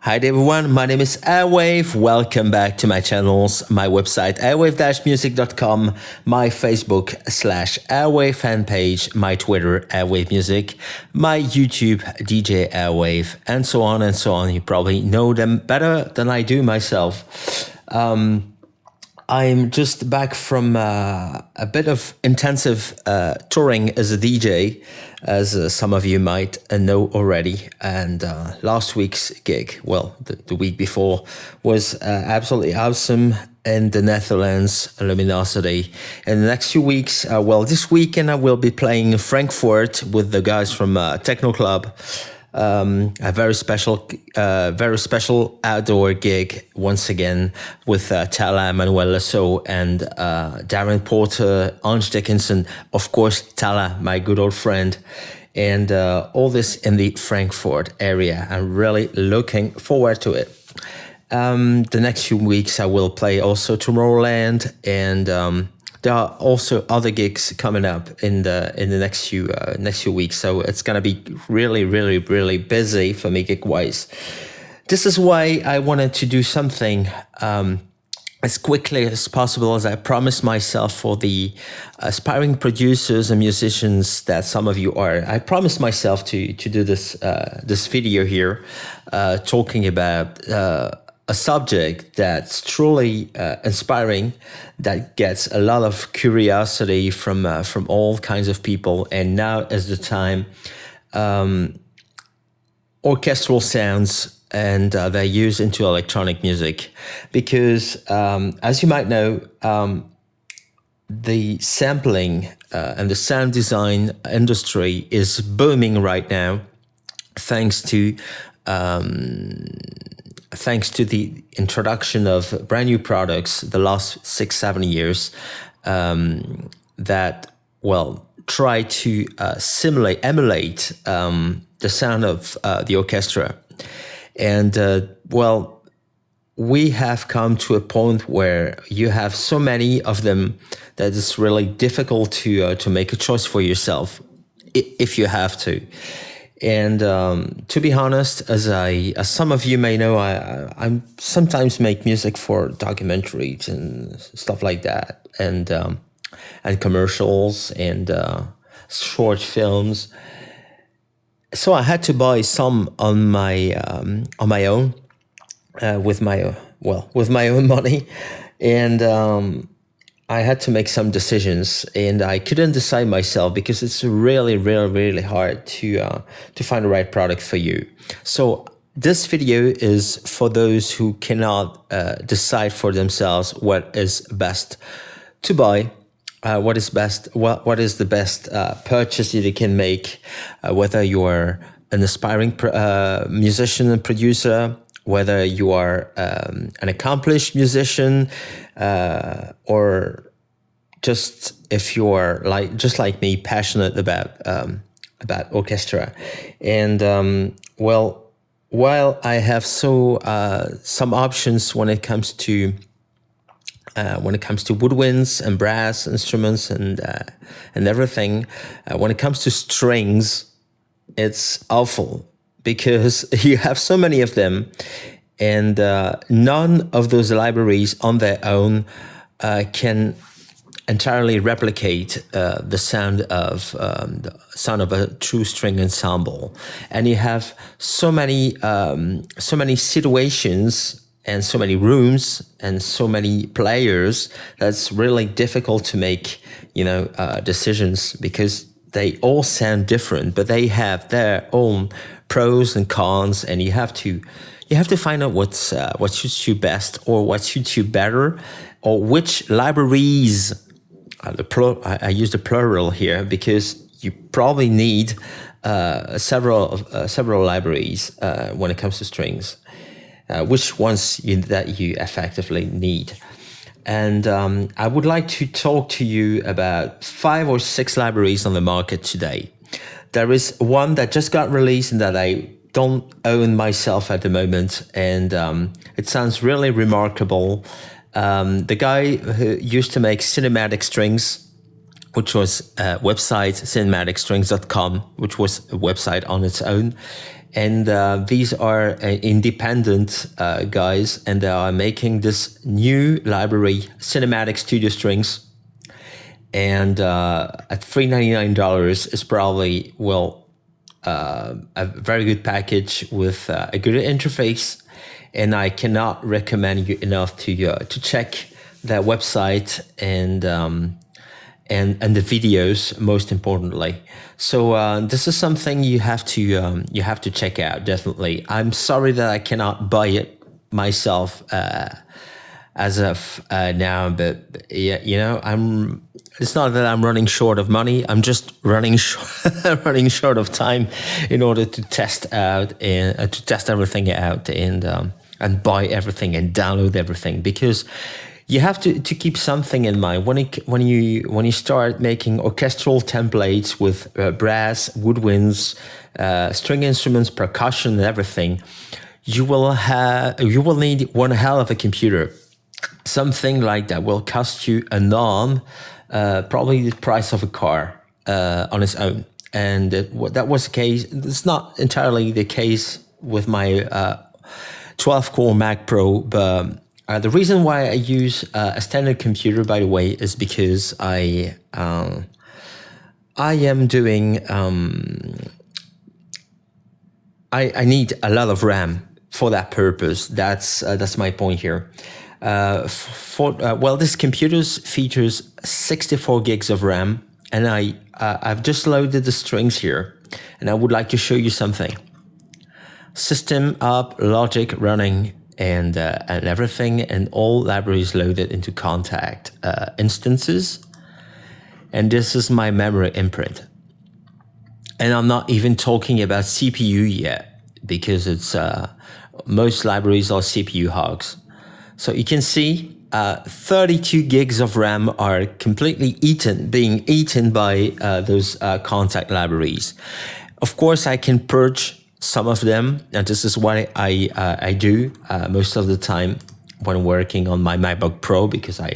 Hi there everyone, my name is Airwave. Welcome back to my channels, my website airwave-music.com, my Facebook/Airwave fan page, my Twitter Airwave Music, my YouTube DJ Airwave, and so on and so on. You probably know them better than I do myself. I'm just back from a bit of intensive touring as a DJ, as some of you might know already. And last week's gig, well, the week before, was absolutely awesome in the Netherlands, Luminosity. In the next few weeks, this weekend I will be playing in Frankfurt with the guys from Techno Club. A very special outdoor gig once again with Tala, Manuel Lasso, and Darren Porter, Ange Dickinson, of course Tala, my good old friend, and all this in the Frankfurt area. I'm really looking forward to it. The next few weeks I will play also Tomorrowland, and there are also other gigs coming up in the next few weeks, so it's gonna be really busy for me gig-wise. This is why I wanted to do something as quickly as possible, as I promised myself for the aspiring producers and musicians that some of you are. I promised myself to do this video here, talking about a subject that's truly inspiring, that gets a lot of curiosity from all kinds of people. And now is the time. Orchestral sounds, and they're used into electronic music, because as you might know, the sampling and the sound design industry is booming right now, thanks to the introduction of brand new products the last 6-7 years that, well, try to emulate the sound of the orchestra. And, we have come to a point where you have so many of them that it's really difficult to make a choice for yourself, if you have to. And to be honest, as some of you may know, I sometimes make music for documentaries and stuff like that, and commercials and short films. So I had to buy some on my own, with my own money, and I had to make some decisions, and I couldn't decide myself because it's really hard to find the right product for you. So this video is for those who cannot decide for themselves what is best to buy, what is the best purchase that you can make, whether you are an aspiring musician and producer, whether you are an accomplished musician, or just if you are like me, passionate about orchestra. And while I have some options when it comes to woodwinds and brass instruments and everything, when it comes to strings, it's awful, because you have so many of them, and none of those libraries on their own can entirely replicate the sound of a true string ensemble. And you have so many situations and so many rooms and so many players that's really difficult to make decisions, because they all sound different, but they have their own pros and cons, and you have to find out what suits you best, or what suits you better, or which libraries. I use the plural here because you probably need several libraries when it comes to strings. Which ones that you effectively need. And I would like to talk to you about 5 or 6 libraries on the market today. There is one that just got released and that I don't own myself at the moment, and it sounds really remarkable. The guy who used to make Cinematic Strings, which was a website, cinematicstrings.com, which was a website on its own. And these are independent guys, and they are making this new library, Cinematic Studio Strings. And at $399 is probably, a very good package with a good interface. And I cannot recommend you enough to check their website and the videos, most importantly. So this is something you have to check out, definitely. I'm sorry that I cannot buy it myself as of now, but yeah, it's not that I'm running short of money. I'm just running running short of time in order to test out and to test everything out and buy everything and download everything, because you have to keep something in mind when you start making orchestral templates with brass, woodwinds, string instruments, percussion, and everything. You will need one hell of a computer. Something like that will cost you an arm, probably the price of a car on its own. And that was the case. It's not entirely the case with my 12-core Mac Pro, but the reason why I use a standard computer, by the way, is because I am doing I need a lot of RAM for that purpose. That's my point here. This computer features 64 gigs of RAM, and I've just loaded the strings here, and I would like to show you something. System up, Logic running, and everything, and all libraries loaded into contact instances. And this is my memory imprint. And I'm not even talking about CPU yet, because it's most libraries are CPU hogs. So you can see 32 gigs of RAM are completely being eaten by those contact libraries. Of course, I can purge some of them, and this is what I do most of the time when working on my MacBook Pro, because I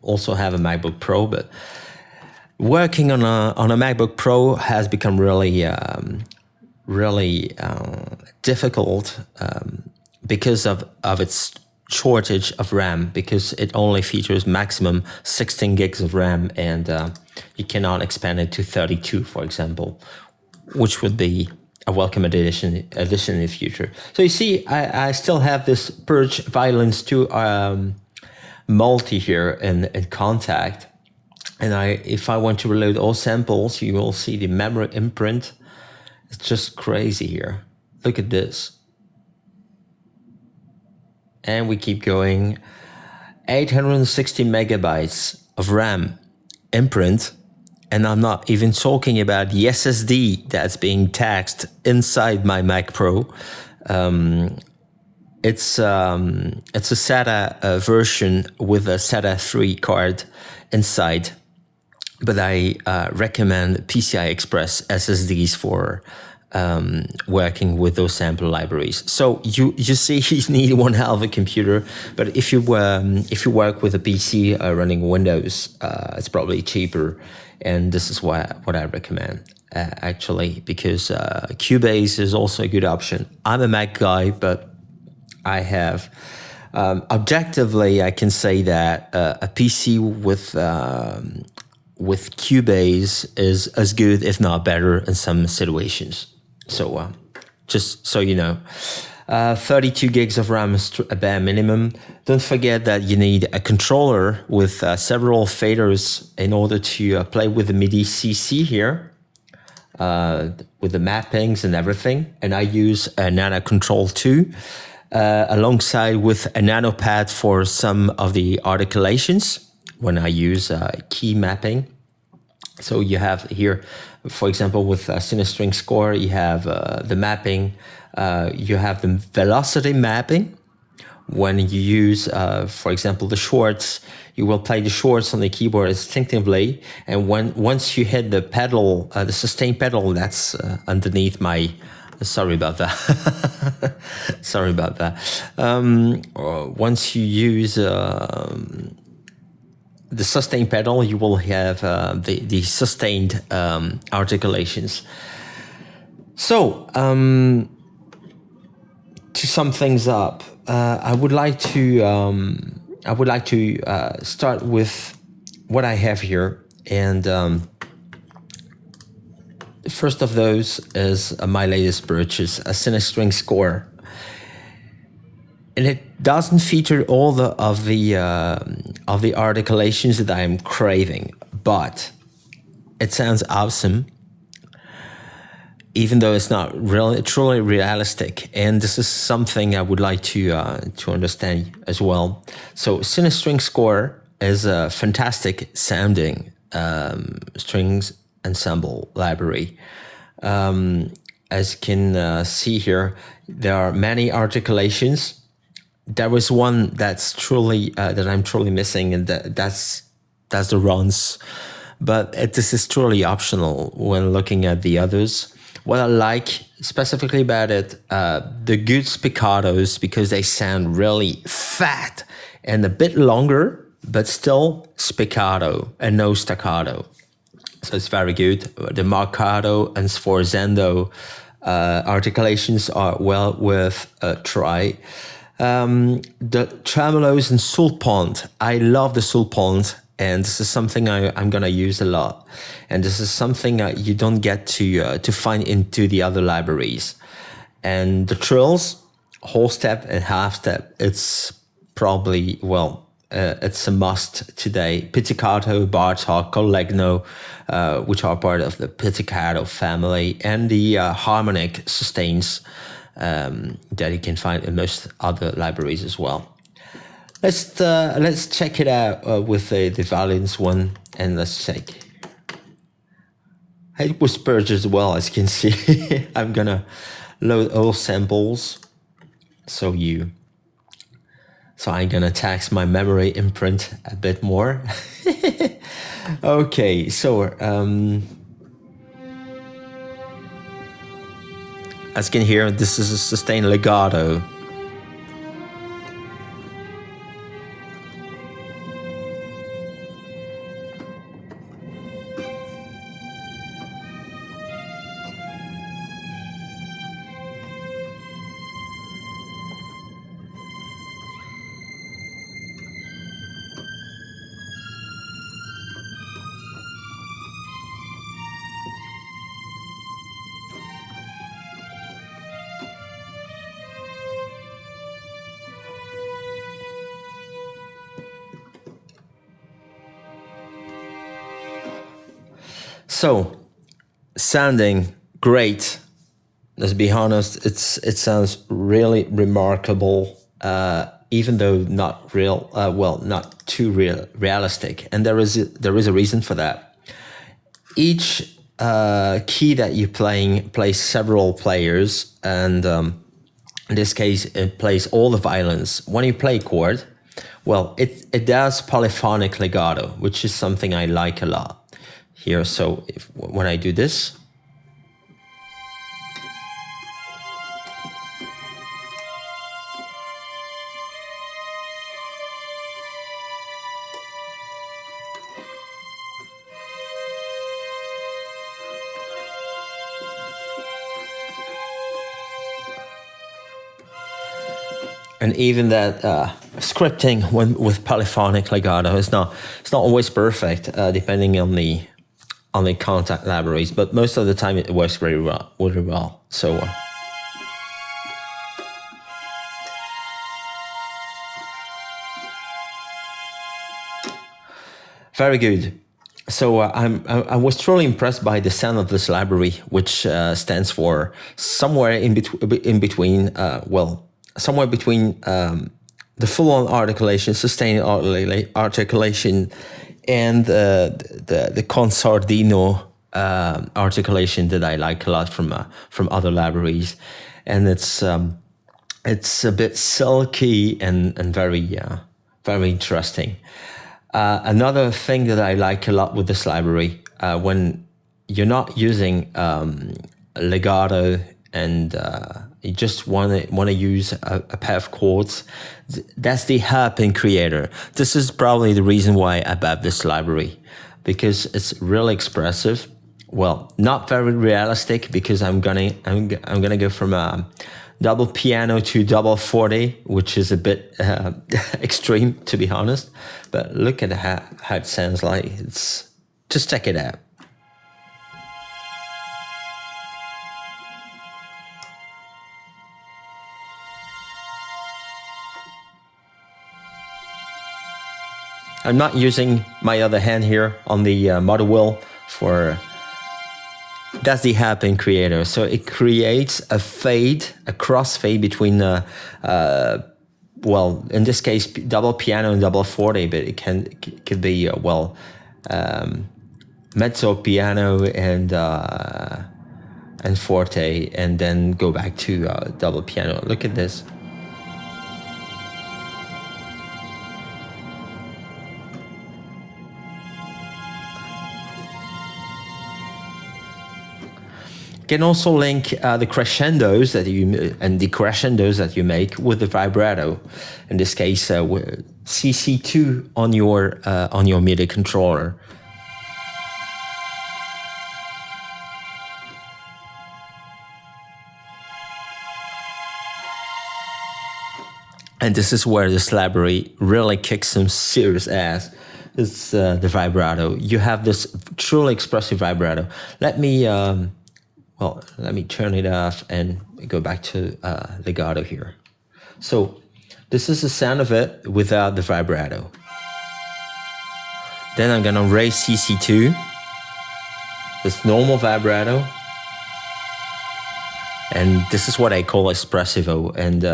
also have a MacBook Pro. But working on a MacBook Pro has become really difficult because of its shortage of RAM, because it only features maximum 16 gigs of RAM, and you cannot expand it to 32, for example, which would be a welcome addition in the future. So you see, I still have this Purge Violence 2 multi here in contact, and if I want to reload all samples, you will see the memory imprint. It's just crazy here. Look at this. And we keep going. 860 megabytes of RAM imprint. And I'm not even talking about the SSD that's being taxed inside my Mac Pro. It's a SATA version with a SATA 3 card inside. But I recommend PCI Express SSDs for working with those sample libraries. So you see, you need one hell of a computer. But if you work with a PC running Windows, it's probably cheaper. And this is what I recommend, actually, because Cubase is also a good option. I'm a Mac guy, but I have objectively, I can say that a PC with Cubase is as good, if not better, in some situations. So just so you know, 32 gigs of RAM is a bare minimum. Don't forget that you need a controller with several faders in order to play with the MIDI CC here, with the mappings and everything. And I use a Nano Control 2 alongside with a Nano Pad for some of the articulations when I use key mapping. So you have here, for example, with CineStrings Core, you have the mapping, you have the velocity mapping. When you use, for example, the shorts, you will play the shorts on the keyboard instinctively. And once you hit the pedal, the sustain pedal that's underneath my... Sorry about that. Sorry about that. Once you use... the sustain pedal, you will have the sustained articulations. So to sum things up, I would like to start with what I have here, and the first of those is my latest purchase, a CineStrings Core, and it doesn't feature all of the articulations that I'm craving, but it sounds awesome, even though it's not really truly realistic. And this is something I would like to understand as well. So CineStrings Core is a fantastic sounding strings ensemble library. As you can see here, there are many articulations. There was one that's truly that I'm truly missing, and that's the runs. But this is truly optional when looking at the others. What I like specifically about it, the good spiccatos, because they sound really fat and a bit longer, but still spiccato and no staccato. So it's very good. The marcato and sforzando articulations are well worth a try. The tremolos and sulpont. I love the sulpont, and this is something I'm gonna use a lot. And this is something you don't get to find into the other libraries. And the trills, whole step and half step, it's probably, it's a must today. Pizzicato, Bartok, Collegno, which are part of the pizzicato family, and the harmonic sustains that you can find in most other libraries as well. Let's check it out with the Valiance one, and let's check. It was purged as well, as you can see. I'm gonna load all samples, so I'm gonna tax my memory imprint a bit more. Okay, so as you can hear, this is a sustained legato. So, sounding great. Let's be honest, it sounds really remarkable, even though not real. Not too realistic, and there is a reason for that. Each key that you're playing plays several players, and in this case, it plays all the violins. When you play a chord, it does polyphonic legato, which is something I like a lot. Here, so when I do this, and even that scripting with polyphonic legato it's not always perfect, depending on the contact libraries, but most of the time it works very well. So very good. So I was truly impressed by the sound of this library, which stands for somewhere in between. Somewhere between the full-on articulation, sustained articulation, and the consordino articulation that I like a lot from other libraries, and it's a bit silky and very interesting. Another thing that I like a lot with this library, when you're not using legato and you just want to use a pair of chords, that's the hairpin creator. This is probably the reason why I bought this library, because it's really expressive. Well, not very realistic, because I'm gonna go from double piano to double forte, which is a bit extreme, to be honest. But look at how it sounds like. It's just check it out. I'm not using my other hand here on the model wheel for. That's the happen creator. So it creates a fade, a crossfade between, well, in this case, double piano and double forte, but it could be, mezzo piano and forte, and then go back to double piano. Look at this. Can also link the crescendos that you make with the vibrato. In this case, CC2 on your MIDI controller. And this is where this library really kicks some serious ass. It's the vibrato. You have this truly expressive vibrato. Let me turn it off and go back to legato here. So this is the sound of it without the vibrato. Then I'm gonna raise CC2, this normal vibrato. And this is what I call espressivo, and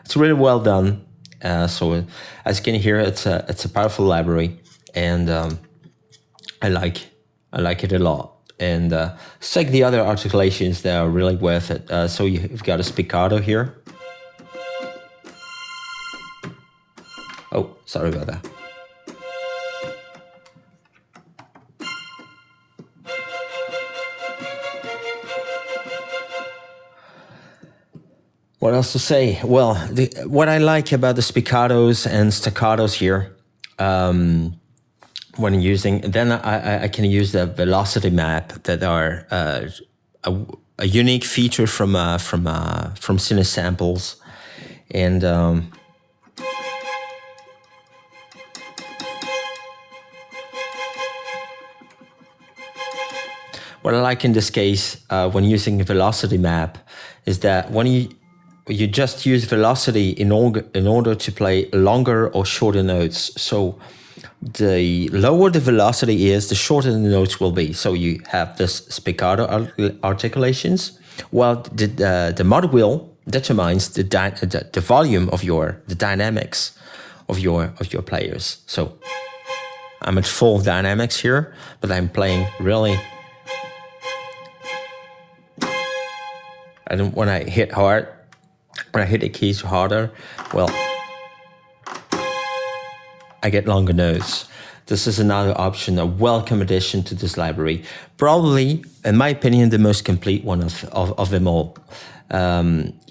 it's really well done. So as you can hear, it's a powerful library, and I like it a lot. And let's check the other articulations that are really worth it. So you've got a spiccato here. Oh, sorry about that. What else to say? Well, what I like about the spiccatos and staccatos here, when using, then I can use the velocity map that are a unique feature from CineSamples, and what I like in this case when using a velocity map is that when you just use velocity in order to play longer or shorter notes. So the lower the velocity is, the shorter the notes will be. So you have this spiccato articulations, while the mod wheel determines the volume of the dynamics of your players. So I'm at full dynamics here, but I'm playing really. And when I hit the keys harder, well, I get longer notes. This is another option, a welcome addition to this library. Probably, in my opinion, the most complete one of them all.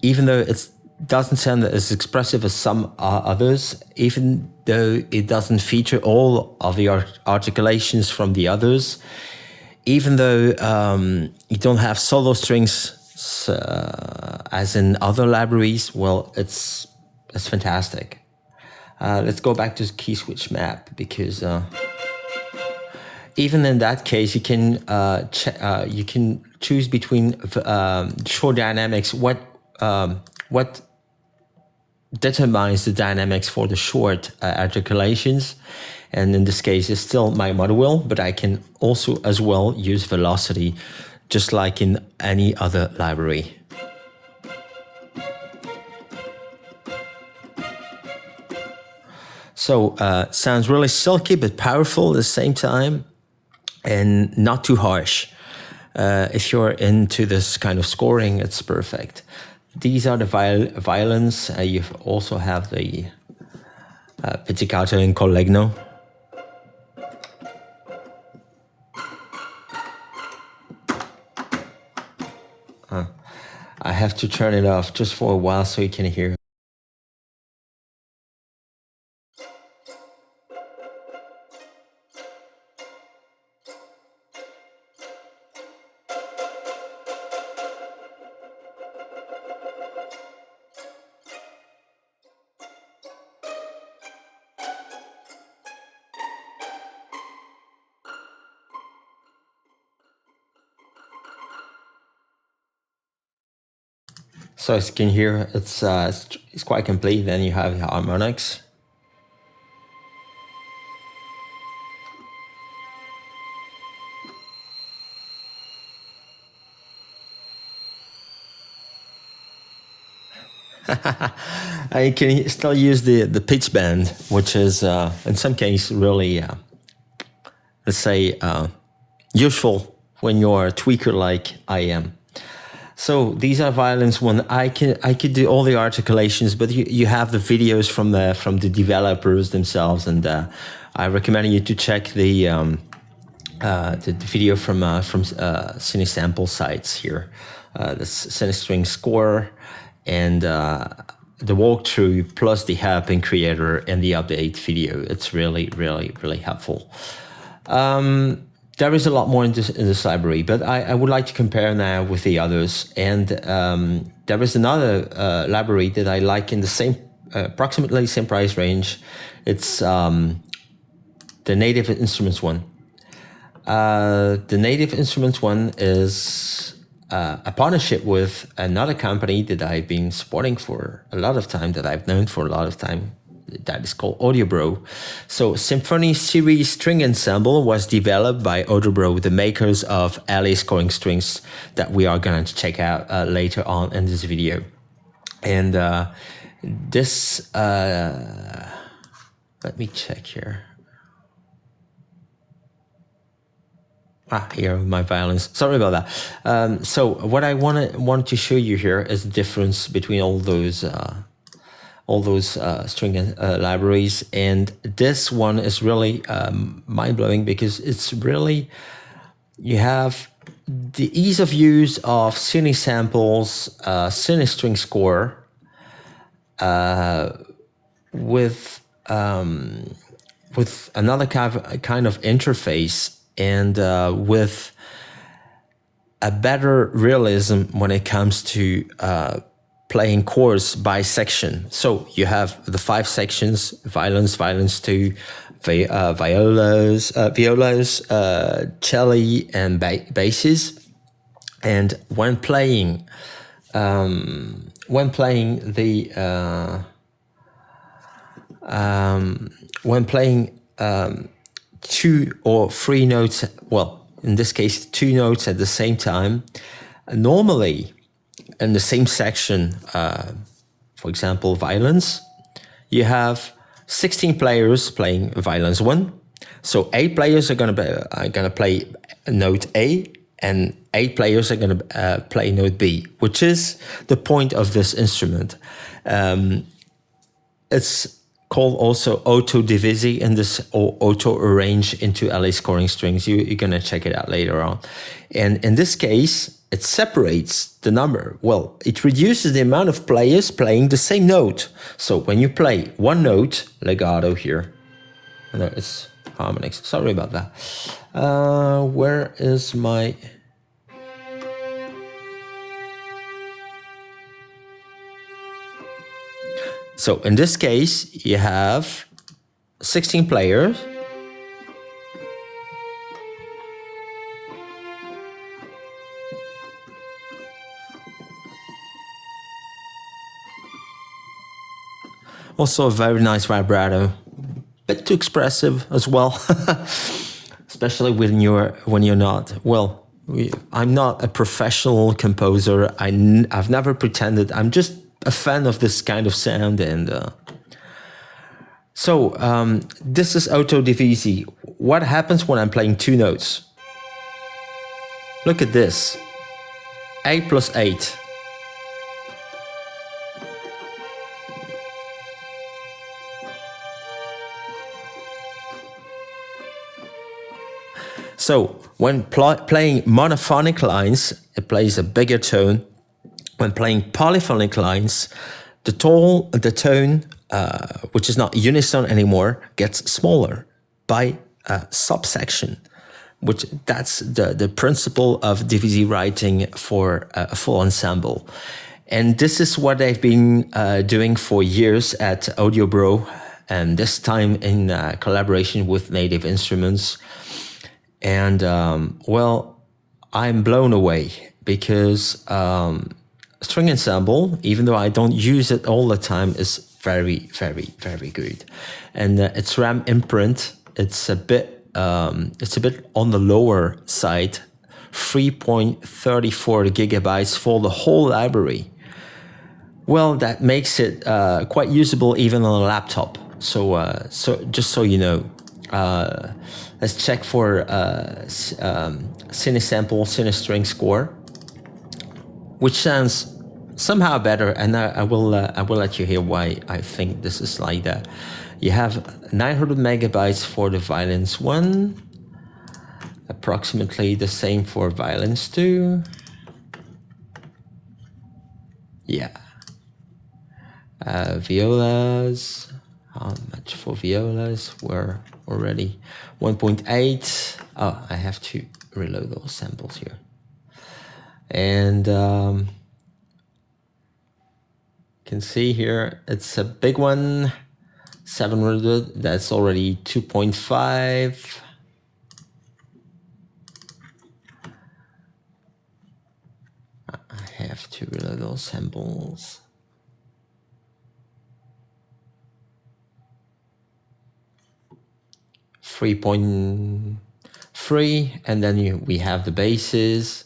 Even though it doesn't sound as expressive as some others, even though it doesn't feature all of the articulations from the others, even though you don't have solo strings as in other libraries, well, it's fantastic. Let's go back to the key switch map, because even in that case, you can choose between short dynamics. What determines the dynamics for the short articulations, and in this case, it's still my mod wheel, but I can also as well use velocity, just like in any other library. So sounds really silky but powerful at the same time, and not too harsh. If you're into this kind of scoring, it's perfect. These are the violins. You also have the pizzicato and collegno. I have to turn it off just for a while so you can hear. So as you can hear, it's quite complete. Then you have the harmonics. I can still use the pitch bend, which is in some cases really, let's say, useful when you're a tweaker like I am. So these are violins. When I could do all the articulations, but you have the videos from the developers themselves, and I recommend you to check the video from CineSample sites here, the CineStrings Core, and the walkthrough plus the help in Creator and the update video. It's really, really, really helpful. There is a lot more in this library, but I would like to compare now with the others. And there is another library that I like in the same, approximately same price range. It's the Native Instruments one. The Native Instruments one is a partnership with another company that I've been supporting for a lot of time, that I've known for a lot of time. That is called Audiobro. So Symphony Series String Ensemble was developed by Audiobro, the makers of Alice scoring strings that we are going to check out later on in this video. And this, let me check here. Here are my violins. Sorry about that. So what I want to show you here is the difference between all those string libraries, and this one is really mind-blowing because it's really, you have the ease of use of CineSample's CineStrings Core with another kind of interface, and with a better realism when it comes to playing chords by section. So you have the 5 sections: violins, violins 2, violas, cello, and basses. And when playing two or three notes, well, in this case 2 notes at the same time, normally in the same section, for example, violins, you have 16 players playing violins 1. So 8 players are gonna play note A, and 8 players are gonna play note B, which is the point of this instrument. It's called also auto-divisi in this, or auto-arrange into Alice scoring strings. You're gonna check it out later on. And in this case, it separates the number. Well, it reduces the amount of players playing the same note. So when you play one note, legato here, no, it's harmonics. Sorry about that. Where is my... So in this case, you have 16 players. Also a very nice vibrato, bit too expressive as well, especially when you're not. Well, I'm not a professional composer. I've never pretended. I'm just a fan of this kind of sound, and so this is auto-divisi. What happens when I'm playing 2 notes? Look at this, 8 plus 8. So when playing monophonic lines, it plays a bigger tone. When playing polyphonic lines, the tone, which is not unison anymore, gets smaller by a subsection, which that's the principle of divisi writing for a full ensemble. And this is what they've been doing for years at Audiobro, and this time in collaboration with Native Instruments. And well, I'm blown away because String Ensemble, even though I don't use it all the time, is very, very, very good. And its RAM imprint, it's a bit on the lower side, 3.34 gigabytes for the whole library. Well, that makes it quite usable even on a laptop. So just so you know, let's check for CineStrings Core, which sounds somehow better, and I will let you hear why I think this is like that. You have 900 megabytes for the violins 1, approximately the same for violins 2. Yeah. Violas, how much for violas? Were already 1.8. Oh, I have to reload those samples here. And you can see here, it's a big one, 700, that's already 2.5. I have to reload those samples. .3, and then we have the basses.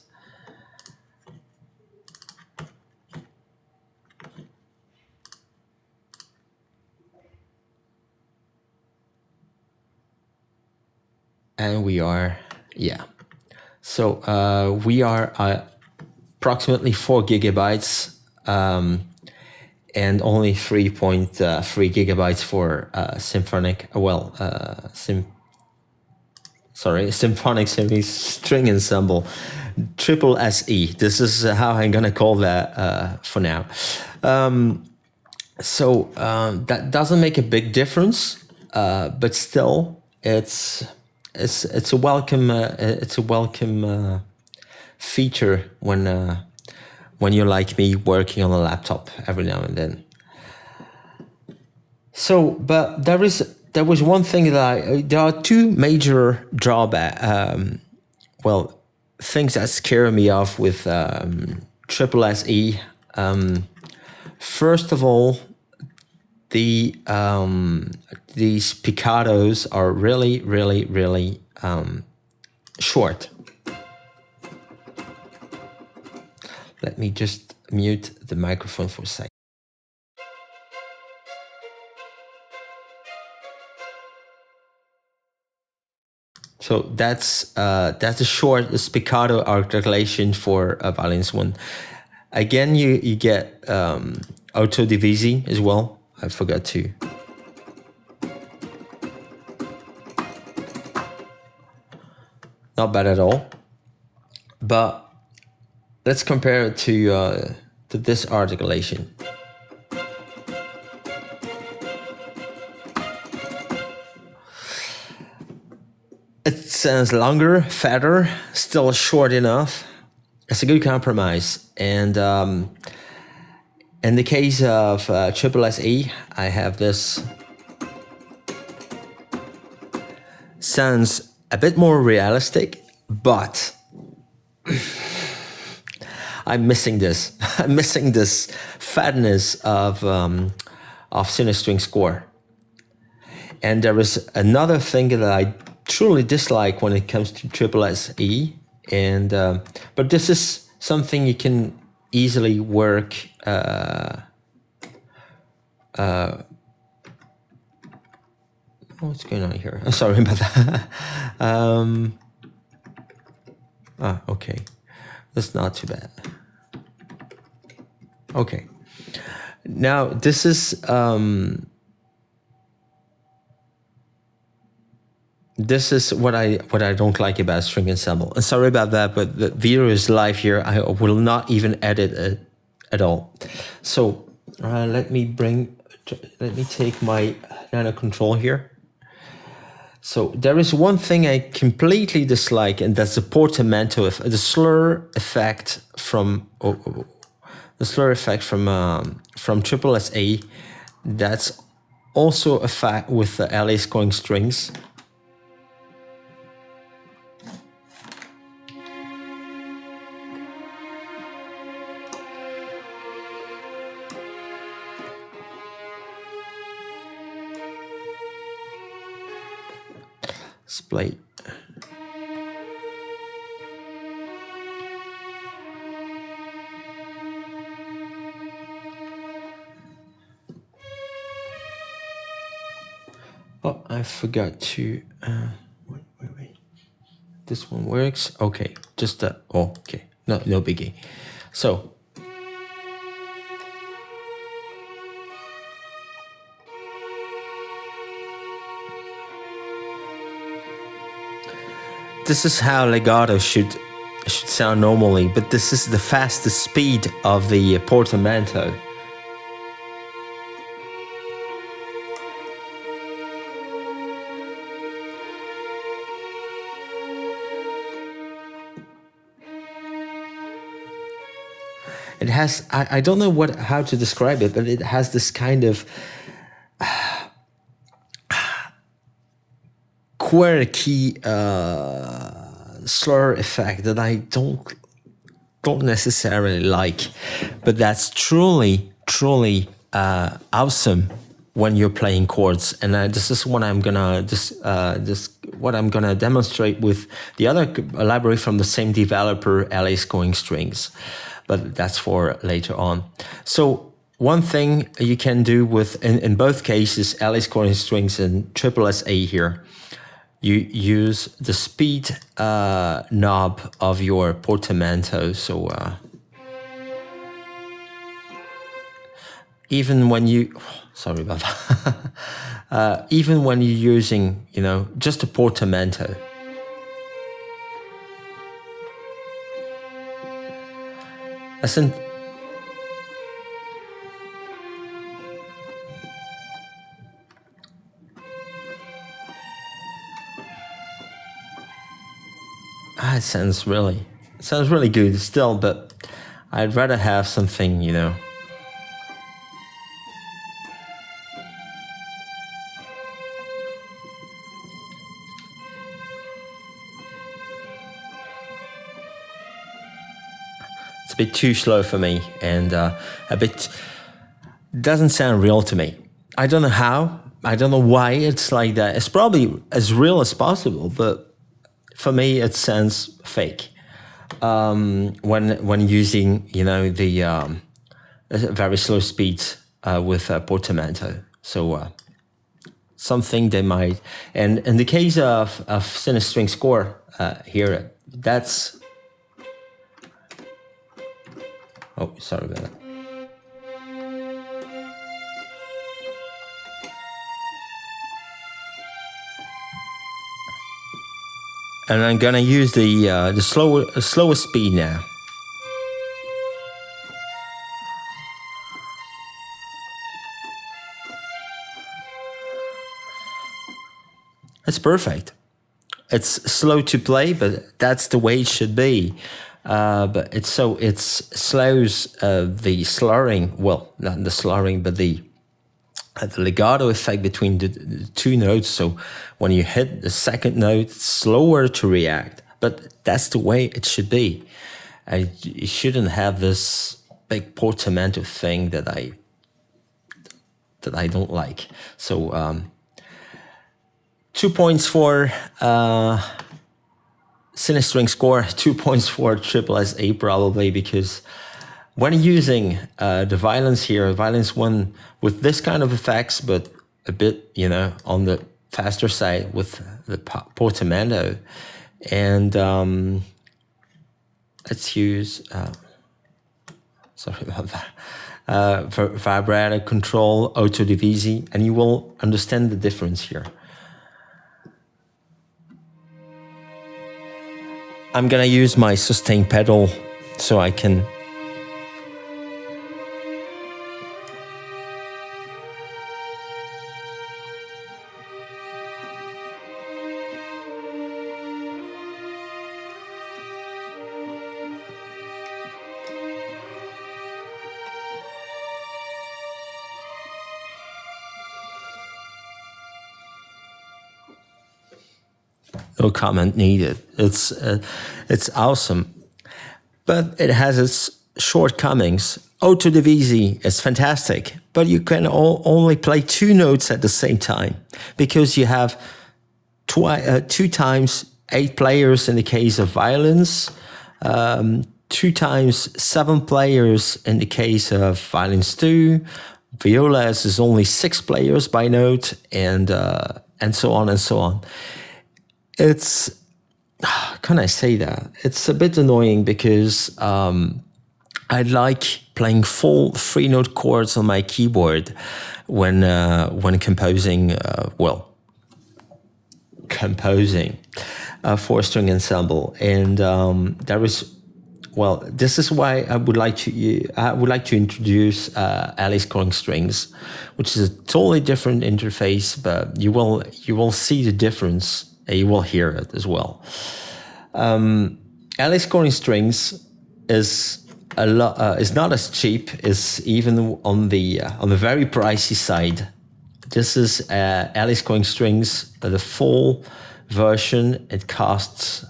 And we are, yeah. So we are approximately 4 gigabytes and only 3.3 gigabytes for Symphonic. Well, Symphonic String Ensemble, triple SE. This is how I'm gonna call that for now. So that doesn't make a big difference, but still, it's a welcome feature when you're like me working on a laptop every now and then. So, but there was one thing that there are two major things that scare me off with triple SE. First of all, these spiccatos are really, really, really short. Let me just mute the microphone for a second. So that's a short spiccato articulation for violins 1. Again, you get autodivisi as well. I forgot to. Not bad at all. But let's compare it to this articulation. It sounds longer, fatter, still short enough. It's a good compromise. And in the case of triple SE, I have this. Sounds a bit more realistic, but I'm missing this. I'm missing this fatness of CineStrings Core. And there is another thing that I truly dislike when it comes to triple SE, and but this is something you can easily work. What's going on here? I'm sorry about that. Okay, that's not too bad. Okay, now this is. This is what I don't like about String Ensemble. And sorry about that, but the video is live here. I will not even edit it at all. So let me take my nano control here. So there is one thing I completely dislike, and that's the portamento, the slur effect from triple SE. That's also a fact with the LA going strings. Split. Oh, I forgot to. Wait. This one works. Okay, just that. Oh, okay. No biggie. So. This is how legato should sound normally, but this is the fastest speed of the portamento. It has, I don't know how to describe it, but it has this kind of quirky slur effect that I don't necessarily like, but that's truly awesome when you're playing chords. And this is what I'm gonna what I'm gonna demonstrate with the other library from the same developer, Adagio Strings, but that's for later on. So one thing you can do with in both cases, Adagio Strings and SSA here, you use the speed knob of your portamento. So even when you, sorry about that, even when you're using, just a portamento, listen. It sounds really good still, but I'd rather have something, It's a bit too slow for me, and a bit doesn't sound real to me. I don't know how. I don't know why it's like that. It's probably as real as possible, but for me, it sounds fake when using, the very slow speeds with portamento. So something they might, and in the case of CineStrings Core here, that's. Oh, sorry about that. And I'm gonna use the slower speed now. It's perfect. It's slow to play, but that's the way it should be. But it slows the slurring. Well, not the slurring, but the legato effect between the two notes. So when you hit the second note, it's slower to react. But that's the way it should be. You shouldn't have this big portamento thing that I don't like. So 2 points for CineStrings Core, 2 points for SSA probably, because when using the violins here, violins one with this kind of effects, but a bit, on the faster side with the portamento, and let's use, sorry about that, for vibrato control, autodivisi, and you will understand the difference here. I'm gonna use my sustain pedal so I can no comment needed. It's awesome, but it has its shortcomings. Autodivisi is fantastic, but you can only play two notes at the same time because you have two times 8 players in the case of violins, 2 times 7 players in the case of violins too. Violas is only 6 players by note, and so on and so on. It's, how can I say that? It's a bit annoying because I like playing full 3-note chords on my keyboard when composing. Composing for a string ensemble, and there is. Well, this is why I would like to introduce Alice Calling Strings, which is a totally different interface, but you will see the difference and you will hear it as well. Alice Calling Strings is not as cheap. It's even on the very pricey side. This is Alice Calling Strings, the full version. It costs.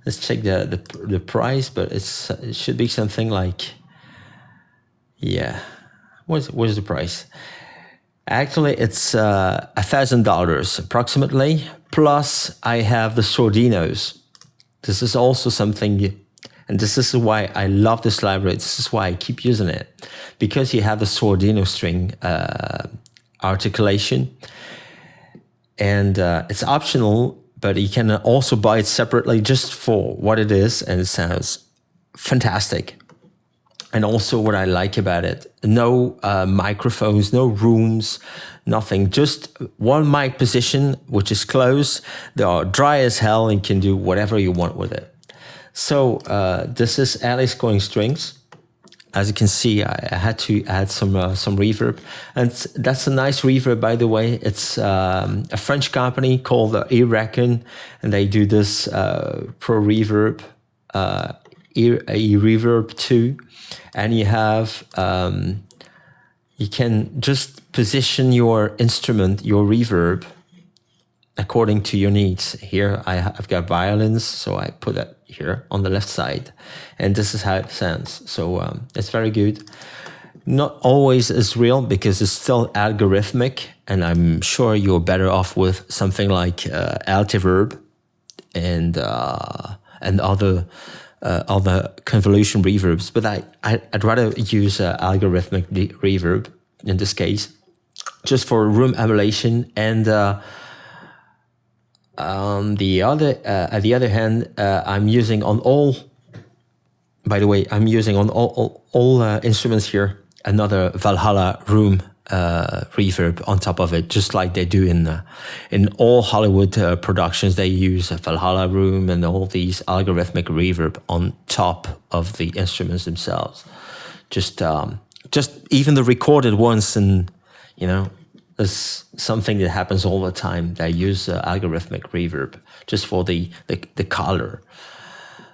Let's check the price, but it should be something like, yeah. What is the price? Actually, it's $1,000 approximately. Plus, I have the Sordinos. This is also something, and this is why I love this library. This is why I keep using it, because you have the Sordino string articulation, and it's optional. But you can also buy it separately just for what it is, and it sounds fantastic. And also what I like about it, no microphones, no rooms, nothing. Just one mic position, which is closed. They are dry as hell and you can do whatever you want with it. So this is Alice Calling Strings. As you can see, I had to add some reverb, and that's a nice reverb, by the way. It's a French company called Reckon, and they do this Pro Reverb, Reverb 2, and you have you can just position your instrument, your reverb, according to your needs. Here I've got violins, so I put that here on the left side, and this is how it sounds. So it's very good. Not always as real because it's still algorithmic, and I'm sure you're better off with something like Altiverb and other convolution reverbs. But I'd rather use algorithmic reverb in this case, just for room emulation. And at the other hand, I'm using on all. By the way, I'm using on all instruments here another Valhalla room reverb on top of it, just like they do in all Hollywood productions. They use a Valhalla room and all these algorithmic reverb on top of the instruments themselves. Just even the recorded ones, and there's something that happens all the time. They use algorithmic reverb just for the color.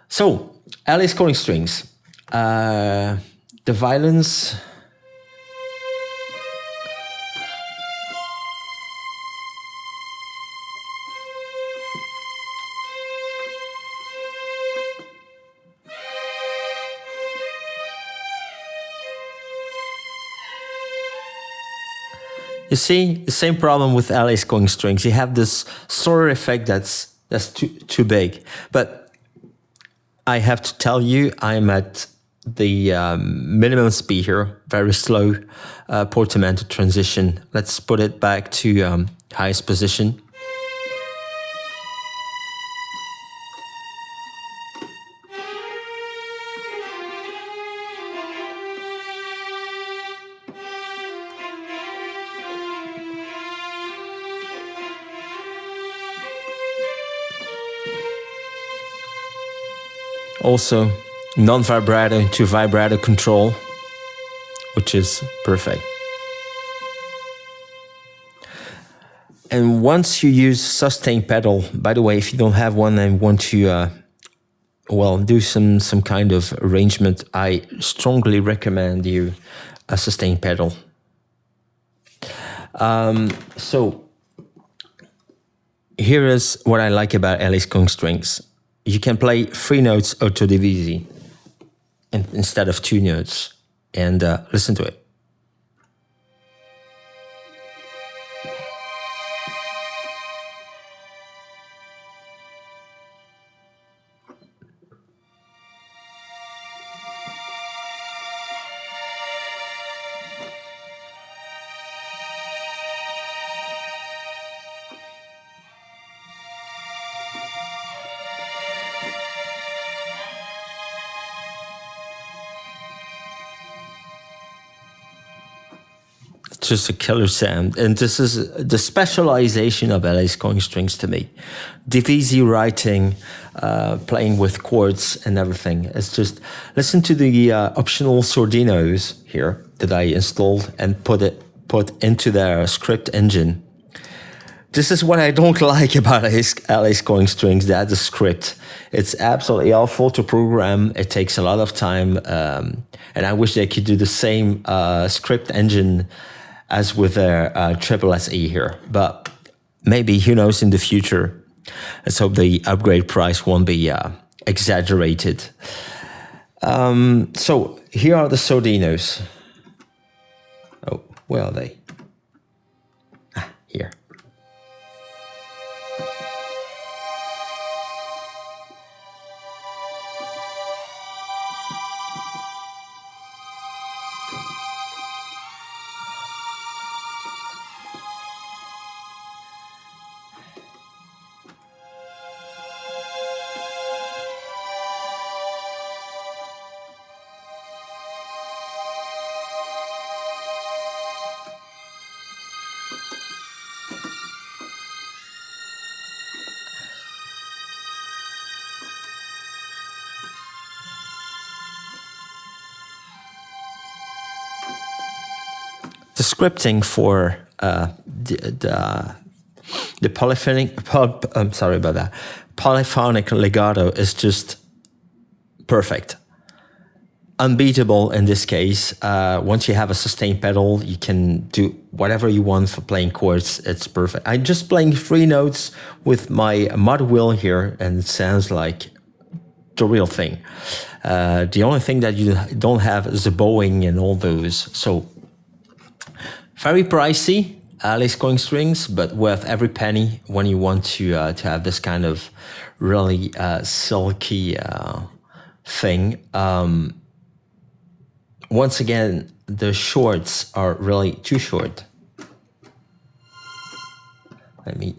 So, Alice Calling Strings. The violins. You see, the same problem with Alice Calling Strings. You have this solar effect that's too big. But I have to tell you, I'm at the minimum speed here, very slow portamento transition. Let's put it back to highest position. Also, non-vibrato to vibrato control, which is perfect. And once you use sustain pedal, by the way, if you don't have one and want to, do some kind of arrangement, I strongly recommend you a sustain pedal. So here is what I like about Alice Calling Strings. You can play 3 notes autodivisi instead of 2 notes, and listen to it. just a killer sound. And this is the specialization of LA Cohen Strings to me. Div easy writing, playing with chords and everything. It's just, listen to the optional sordinos here that I installed and put into their script engine. This is what I don't like about LA Cohen Strings, that's the script. It's absolutely awful to program. It takes a lot of time. And I wish they could do the same script engine as with their Triple SE here. But maybe, who knows, in the future. Let's hope the upgrade price won't be exaggerated. So here are the sordinos. Oh, where are they? Here. The scripting for the polyphonic legato is just perfect, unbeatable in this case. Once you have a sustain pedal, you can do whatever you want for playing chords. It's perfect. I'm just playing 3 notes with my mod wheel here, and it sounds like the real thing. The only thing that you don't have is the bowing and all those. So very pricey, LA Cohen Strings, but worth every penny when you want to have this kind of really silky thing. Once again, the shorts are really too short. Let me...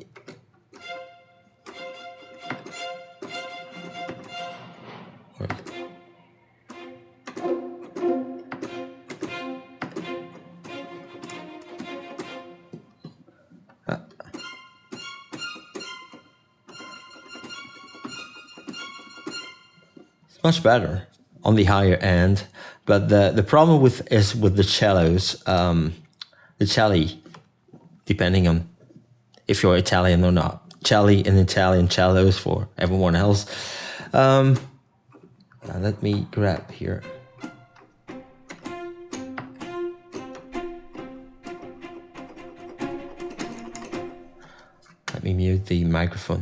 Much better on the higher end, but the problem is with the cellos, the celli, depending on if you're Italian or not. Celli in Italian, cellos for everyone else. Let me grab here. Let me mute the microphone.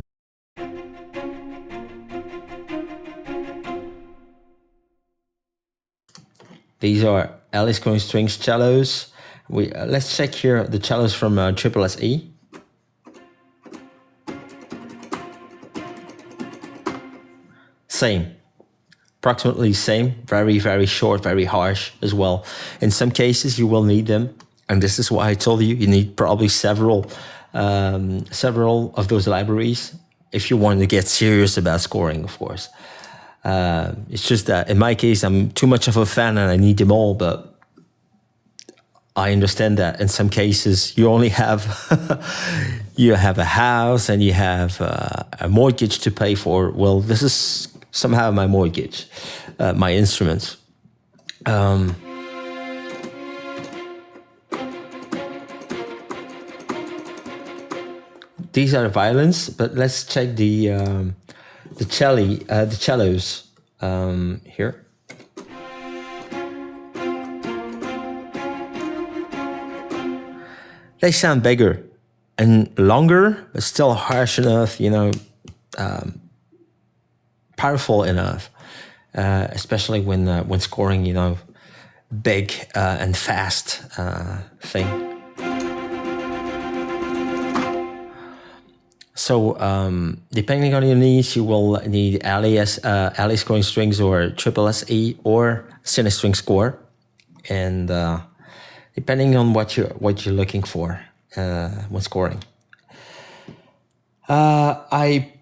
These are LA Cohen Strings cellos. Let's check here the cellos from Triple SE. Same, approximately same. Very, very short, very harsh as well. In some cases, you will need them, and this is why I told you need probably several of those libraries if you want to get serious about scoring, of course. It's just that in my case, I'm too much of a fan and I need them all, but I understand that in some cases you only have you have a house and you have a mortgage to pay for. Well, this is somehow my mortgage, my instruments. These are violins, but let's check the cellos here. They sound bigger and longer, but still harsh enough, powerful enough, especially when scoring, big and fast thing. So depending on your needs, you will need LA Cohen Strings or Triple SE or CineStrings Core, and depending on what you're looking for when scoring. I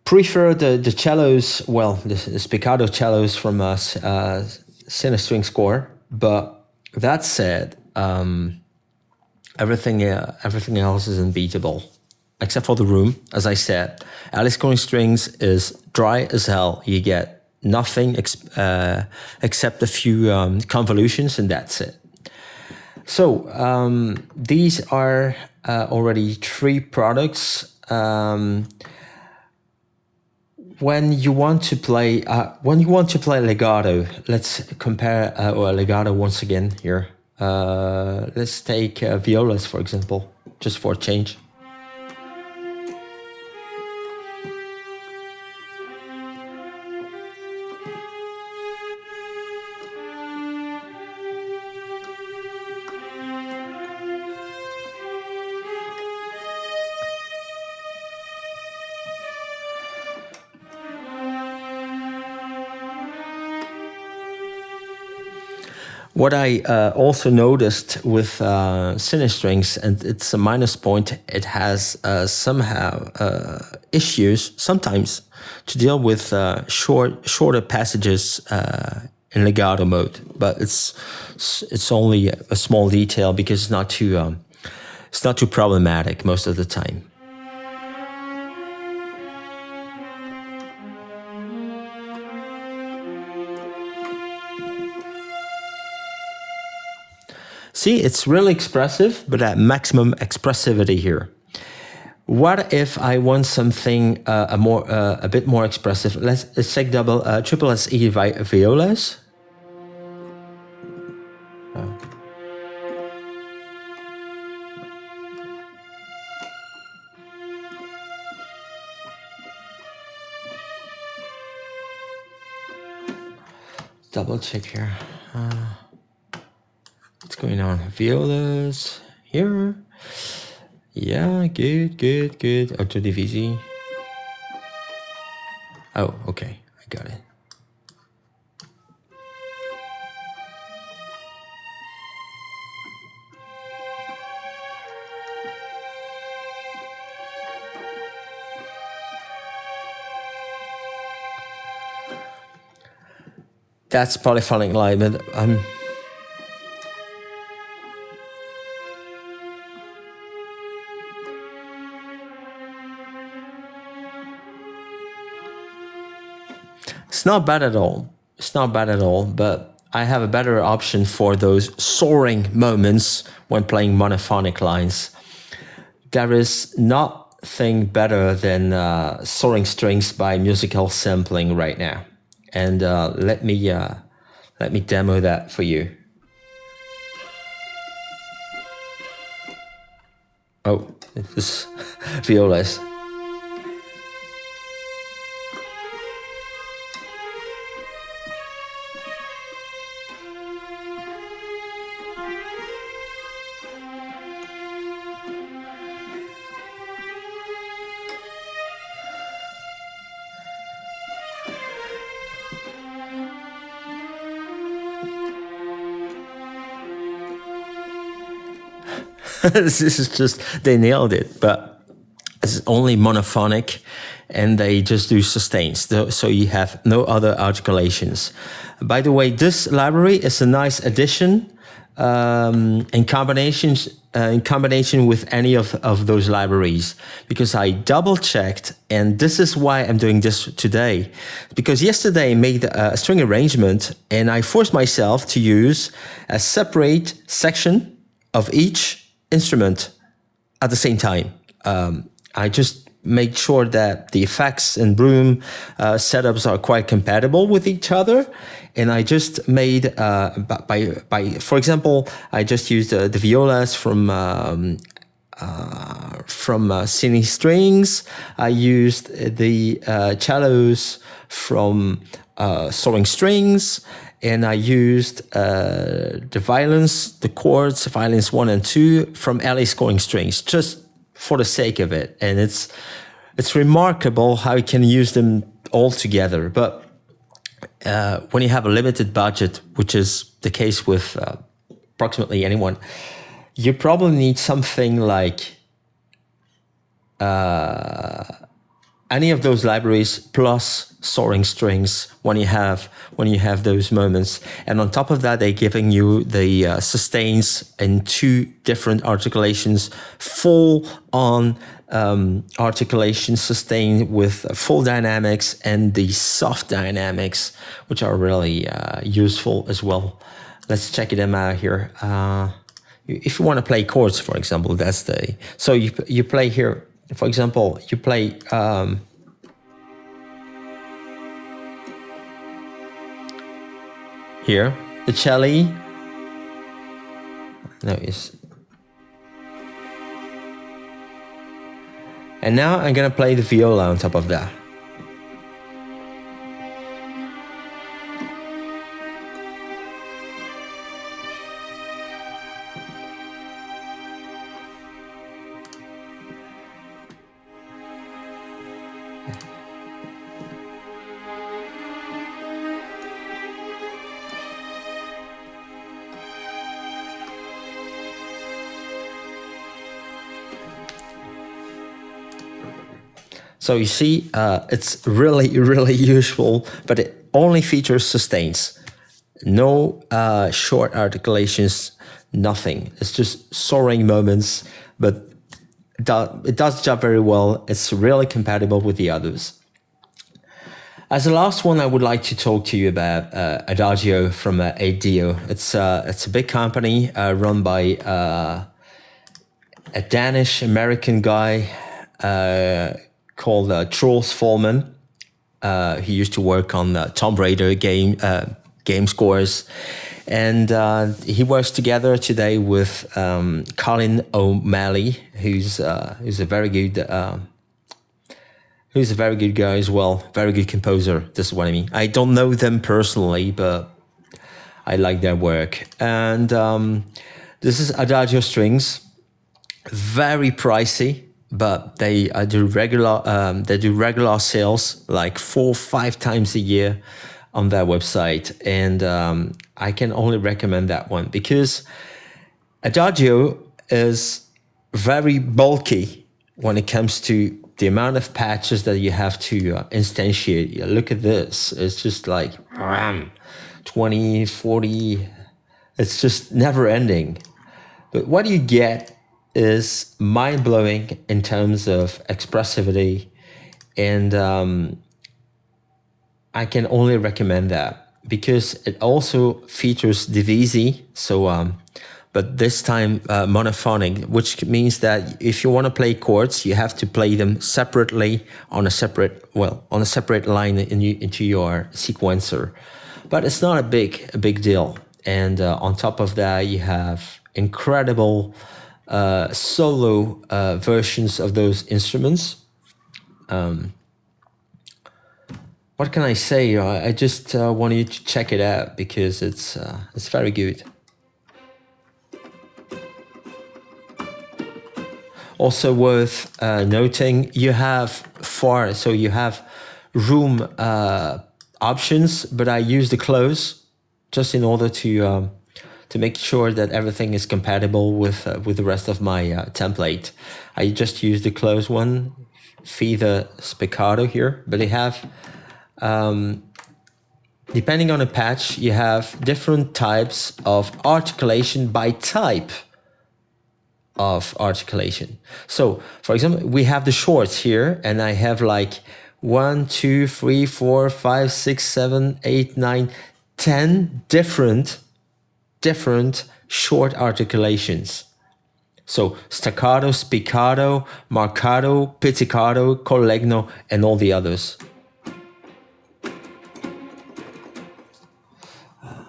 prefer the cellos, well, the Spiccato cellos from CineStrings Core, but that said, Everything else is unbeatable, except for the room. As I said, Alice Scoring Strings is dry as hell. You get nothing except a few convolutions, and that's it. So these are already 3 products. When you want to play legato, let's compare legato once again here. Let's take violas, for example, just for a change. What I also noticed with CineStrings, and it's a minus point, it has somehow issues sometimes to deal with shorter passages in legato mode. But it's only a small detail because it's not too problematic most of the time. See, it's really expressive, but at maximum expressivity here. What if I want something a bit more expressive? Let's take triple SE violas. Double check here. What's going on? Violas here. Yeah, good. Autodivisi. Oh, okay. I got it. That's polyphonic alignment. It's not bad at all. But I have a better option for those soaring moments when playing monophonic lines. There is nothing better than soaring strings by musical sampling right now. And let me demo that for you. Oh, this is violas. This is just, they nailed it, but it's only monophonic and they just do sustains. So you have no other articulations. By the way, this library is a nice addition in combination with any of those libraries, because I double checked, and this is why I'm doing this today. Because yesterday I made a string arrangement and I forced myself to use a separate section of each instrument at the same time. I just make sure that the effects and broom setups are quite compatible with each other. And I just made, for example, I just used the violas from CineStrings. I used the cellos from Soaring Strings. And I used the violins, the chords, violins 1 and 2 from Alice Scoring Strings, just for the sake of it. And it's remarkable how you can use them all together. But when you have a limited budget, which is the case with approximately anyone, you probably need something like any of those libraries plus soaring strings when you have those moments. And on top of that, they're giving you the sustains in two different articulations, full on articulation sustain with full dynamics and the soft dynamics, which are really useful as well. Let's check them out here. If you want to play chords, for example, that's the... So you play here, for example, you play... here, the cello. No, it's... And now I'm gonna play the viola on top of that. So you see, it's really, really useful, but it only features sustains. No short articulations, nothing. It's just soaring moments, but it does the job very well. It's really compatible with the others. As the last one, I would like to talk to you about Adagio from Adagio. It's a big company run by a Danish-American guy called Troels Foreman. He used to work on Tomb Raider game scores, and he works together today with Colin O'Malley, who's a very good guy as well, very good composer. This is what I mean. I don't know them personally, but I like their work. And this is Adagio Strings, very pricey. But they do regular sales like 4 or 5 times a year on their website, and I can only recommend that one because Adagio is very bulky when it comes to the amount of patches that you have to instantiate. Look at this; it's just like 20, 40. It's just never ending. But what you get is mind-blowing in terms of expressivity, and I can only recommend that because it also features divisi, so but this time monophonic, which means that if you want to play chords, you have to play them separately on a separate line into your sequencer. But it's not a big deal, and on top of that, you have incredible solo versions of those instruments. What can I say? I just want you to check it out because it's very good. Also worth noting, you have room options, but I use the close just in order to make sure that everything is compatible with the rest of my template. I just use the close one, feather spiccato here, but they have, depending on the patch, you have different types of articulation by type of articulation. So, for example, we have the shorts here, and I have like 1, 2, 3, 4, 5, 6, 7, 8, 9, 10 different short articulations. So staccato, spiccato, marcato, pizzicato, collegno, and all the others.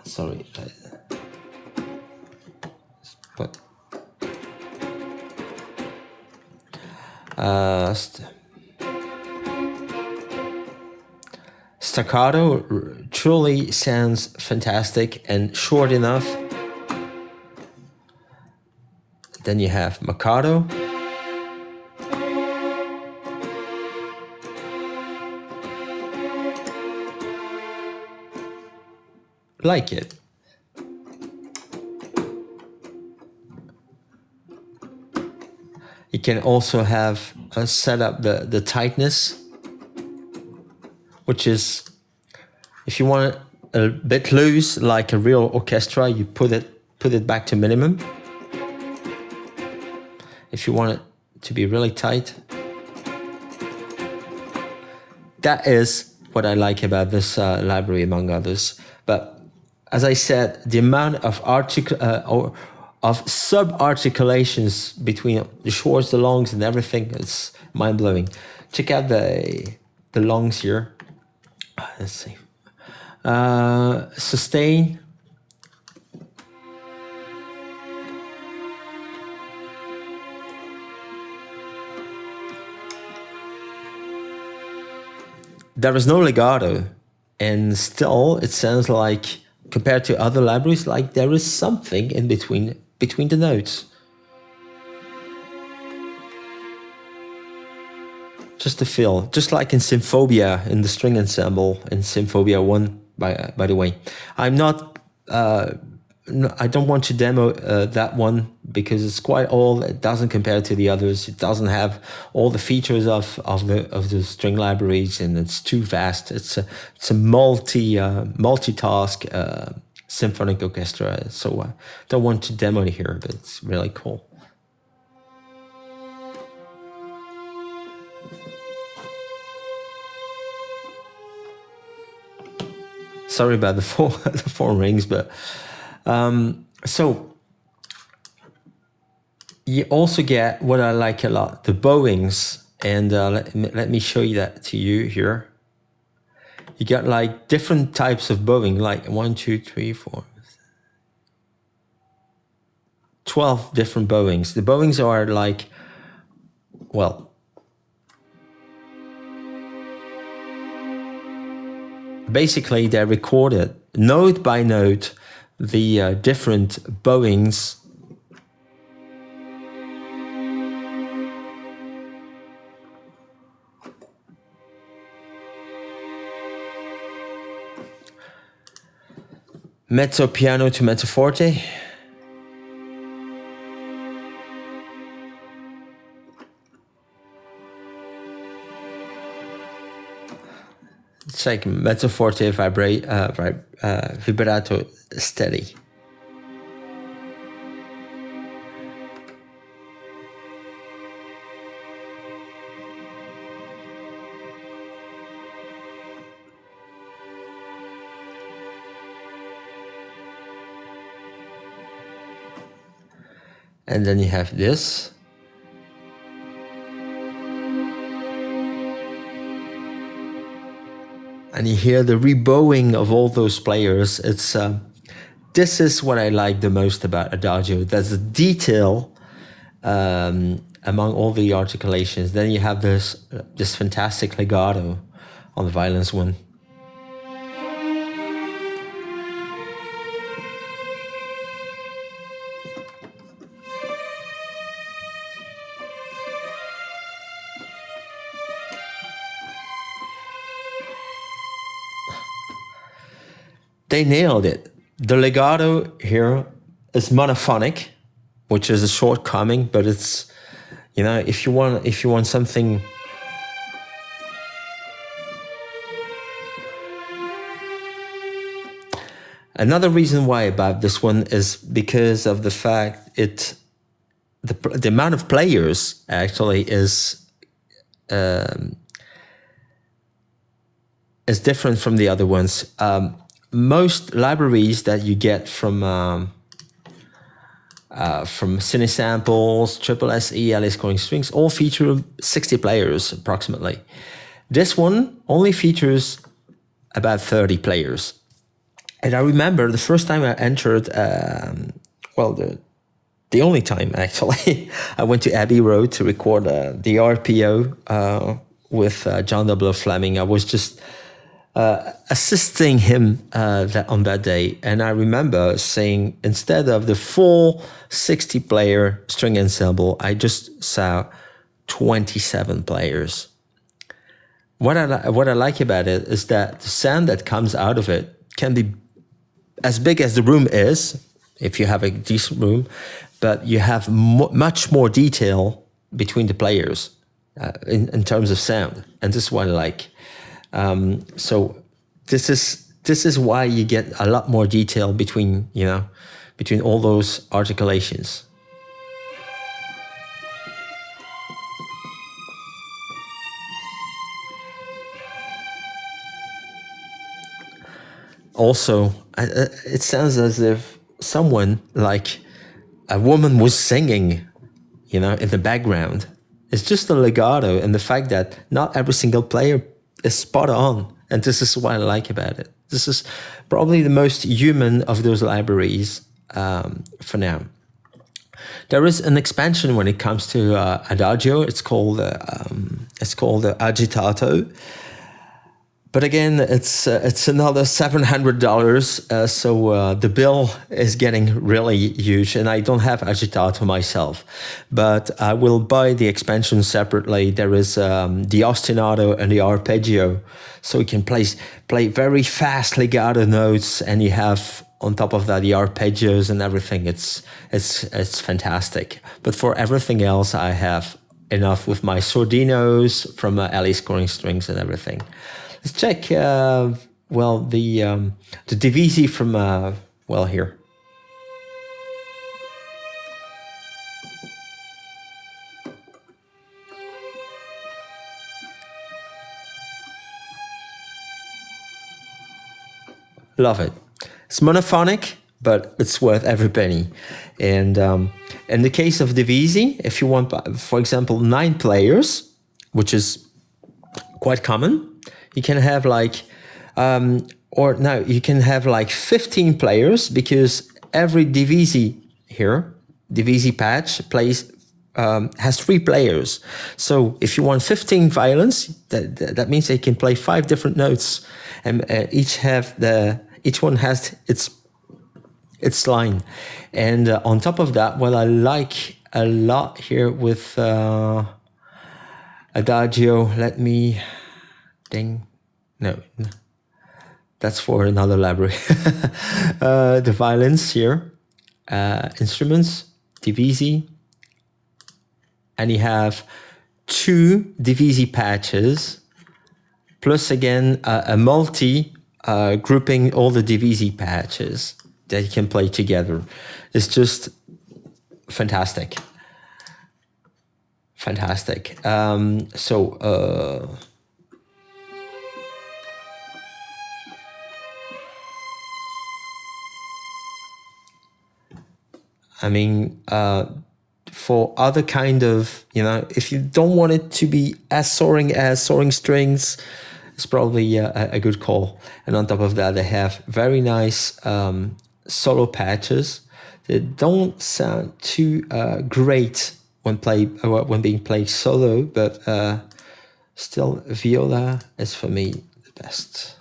Sorry. But staccato truly sounds fantastic and short enough. Then you have marcato. Like it. You can also have set up the tightness which is, if you want it a bit loose, like a real orchestra, you put it back to minimum. If you want it to be really tight, that is what I like about this library, among others. But as I said, the amount of sub-articulations between the shorts, the longs, and everything is mind-blowing. Check out the longs here. Let's see. Sustain. There is no legato, and still it sounds like, compared to other libraries, like there is something in between the notes. Just a feel, just like in Symphobia, in the string ensemble, in Symphobia 1, by the way. I'm not, I don't want to demo that one because it's quite old. It doesn't compare to the others. It doesn't have all the features of the string libraries, and it's too vast. It's a multitask symphonic orchestra. So I don't want to demo it here, but it's really cool. Sorry about the four rings, but so you also get what I like a lot, the Bowings, and let me show you that to you here. You got like different types of bowing, like 1, 2, 3, 4, 12 different bowings. The bowings are like, well, basically they're recorded note by note, the different bowings mezzo piano to mezzo forte. It's like mezzo forte, vibrato, steady. And then you have this. And you hear the rebowing of all those players. It's this is what I like the most about Adagio. There's a detail among all the articulations. Then you have this fantastic legato on the violins one. They nailed it. The legato here is monophonic, which is a shortcoming, but it's, you know, if you want something another reason why about this one is because of the fact the amount of players actually is different from the other ones. Most libraries that you get from CineSamples, Triple SE, LA Scoring Strings all feature 60 players approximately. This one only features about 30 players. And I remember the first time I entered, the only time actually, I went to Abbey Road to record the RPO with John W. Fleming. I was just assisting him on that day. And I remember saying, instead of the full 60-player string ensemble, I just saw 27 players. What I like about it is that the sound that comes out of it can be as big as the room is, if you have a decent room, but you have much more detail between the players in terms of sound. And this is what I like. So this is why you get a lot more detail between all those articulations. Also, it sounds as if someone, like a woman, was singing, in the background. It's just the legato and the fact that not every single player is spot on. And this is what I like about it. This is probably the most human of those libraries for now. There is an expansion when it comes to Adagio. It's called Agitato. But again, it's another $700, so the bill is getting really huge, and I don't have Agitato myself, but I will buy the expansion separately. There is the Ostinato and the Arpeggio, so you can play very fast legato notes, and you have on top of that the arpeggios and everything. It's fantastic. But for everything else, I have enough with my sordinos from LA Scoring Strings and everything. Let's check, the Divisi from, here. Love it. It's monophonic, but it's worth every penny. And in the case of Divisi, if you want, for example, 9 players, which is quite common, you can have you can have 15 players, because every Divisi patch has 3 players. So if you want 15 violins, that means they can play 5 different notes, and each one has its line. And on top of that, what I like a lot here with Adagio, no, that's for another library. The violins here, instruments, Divisi, and you have 2 Divisi patches, plus again a multi grouping all the Divisi patches that you can play together. It's just fantastic. Fantastic. For other kind of, if you don't want it to be as soaring strings, it's probably a good call. And on top of that, they have very nice solo patches. They don't sound too great when being played solo, but still, viola is for me the best.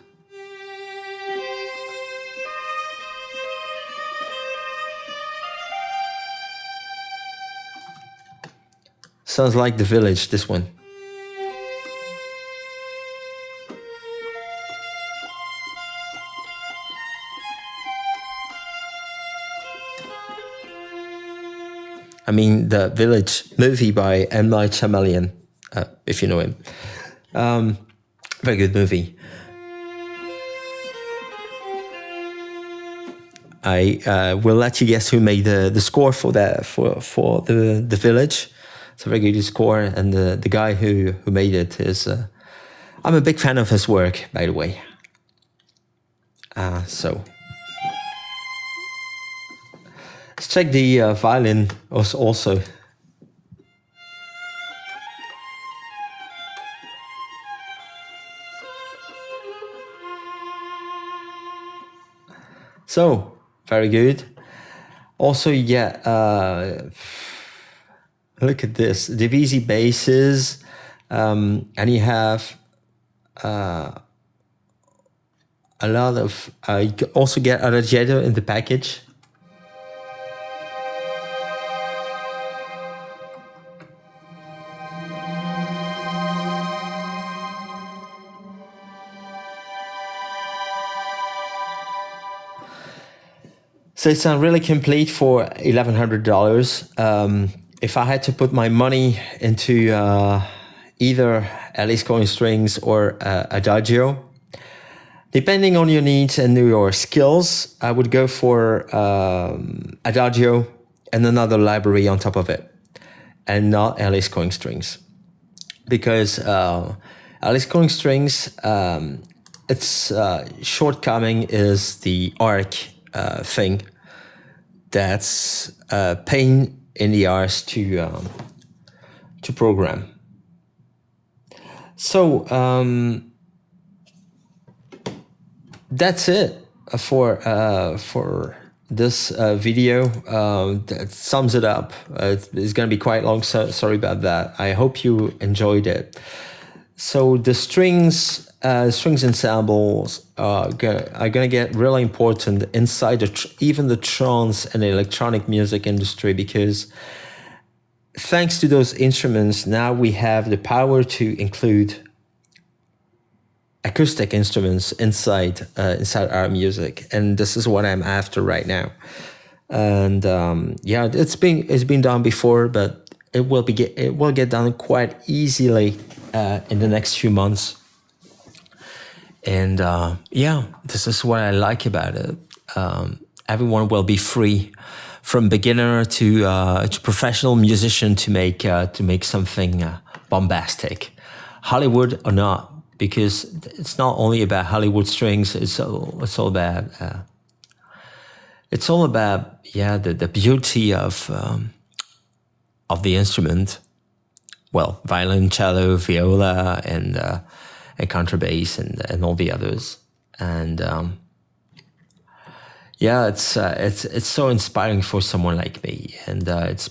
Sounds like The Village, this one. The Village movie by M. Night Shyamalan, if you know him. Very good movie. I will let you guess who made the score for the Village. It's a very good score, and the guy who made it is... I'm a big fan of his work, by the way. Let's check the violin also. So, very good. Also, look at this. Divisi basses, and you have a lot of... you can also get Adagio in the package. So it sounds really complete for $1,100. If I had to put my money into either Alice Cohen Strings or Adagio. Depending on your needs and your skills, I would go for Adagio and another library on top of it, and not Alice Cohen Strings. Because Alice Cohen Strings, its shortcoming is the arc thing. That's a pain in the arse to program. So that's it for this video. That sums it up. It's going to be quite long, so sorry about that. I hope you enjoyed it. So the strings ensembles are going to get really important inside even the trance and the electronic music industry, because thanks to those instruments, now we have the power to include acoustic instruments inside our music, and this is what I'm after right now. And yeah, it's been done before, but it will get done quite easily in the next few months. And yeah, this is what I like about it. Everyone will be free, from beginner to professional musician, to make something bombastic, Hollywood or not. Because it's not only about Hollywood strings, it's all about the beauty of the instrument. Well, violin, cello, viola, and contrabass, and all the others. And yeah, it's so inspiring for someone like me, and it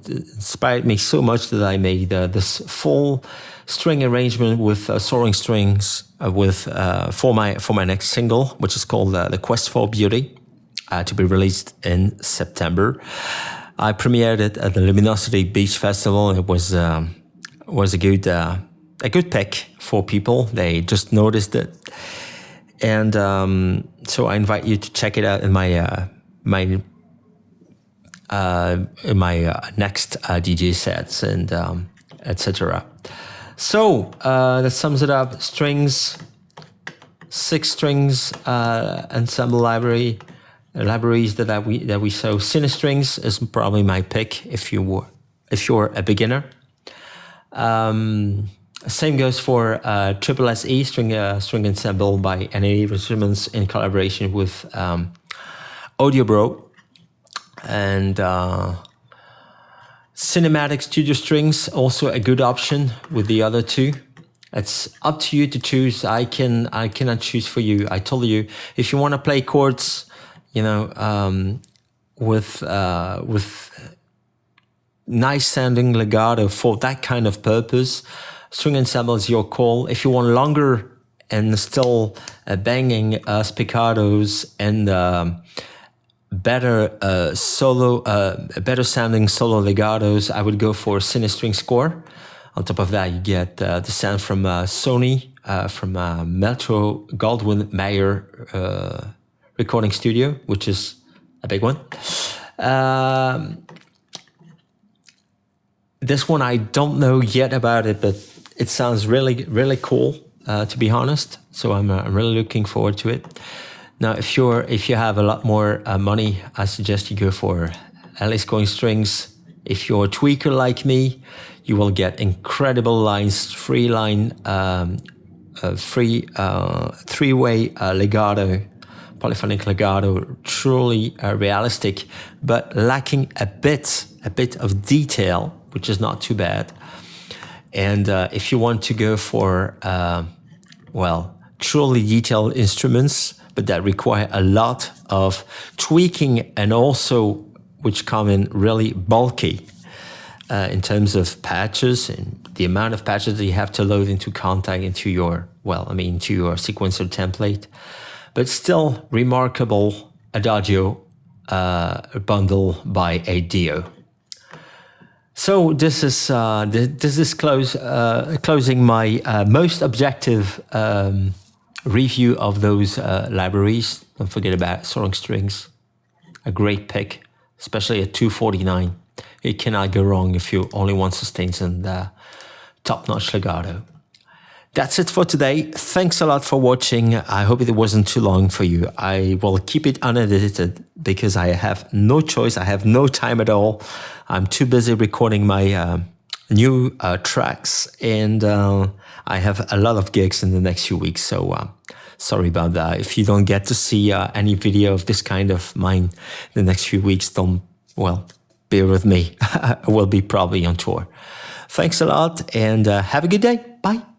inspired me so much that I made this full string arrangement with soaring strings for my next single, which is called "The Quest for Beauty," to be released in September. I premiered it at the Luminosity Beach Festival. It was a good pick for people. They just noticed it. And so I invite you to check it out in my next DJ sets, and etc. So that sums it up. Strings, 6 strings ensemble libraries that we saw. CineStrings is probably my pick if you're a beginner. Same goes for Triple SE string ensemble by NAE Instruments in collaboration with Audiobro, and Cinematic Studio Strings, also a good option with the other two. It's up to you to choose. I cannot choose for you. I told you, if you want to play chords, with nice sounding legato for that kind of purpose, string ensemble is your call. If you want longer and still banging spiccatos and better sounding solo legatos, I would go for CineStrings Core. On top of that, you get the sound from Sony, from Metro Goldwyn Mayer recording studio, which is a big one. This one, I don't know yet about it, but it sounds really, really cool, to be honest. So I'm really looking forward to it. Now, if you have a lot more money, I suggest you go for Alice Cohen Strings. If you're a tweaker like me, you will get incredible lines, three-way legato, polyphonic legato, truly realistic, but lacking a bit of detail, which is not too bad. And if you want to go for, truly detailed instruments, but that require a lot of tweaking, and also which come in really bulky in terms of patches and the amount of patches that you have to load into Kontakt, into your sequencer template. But still remarkable Adagio bundle by Adagio. So this is closing my most objective review of those libraries. Don't forget about Soaring Strings, a great pick, especially at $249. It cannot go wrong if you only want sustains and top-notch legato. That's it for today. Thanks a lot for watching. I hope it wasn't too long for you. I will keep it unedited because I have no choice. I have no time at all. I'm too busy recording my new tracks, and I have a lot of gigs in the next few weeks. So sorry about that. If you don't get to see any video of this kind of mine in the next few weeks, don't, well, bear with me. I will be probably on tour. Thanks a lot, and have a good day. Bye.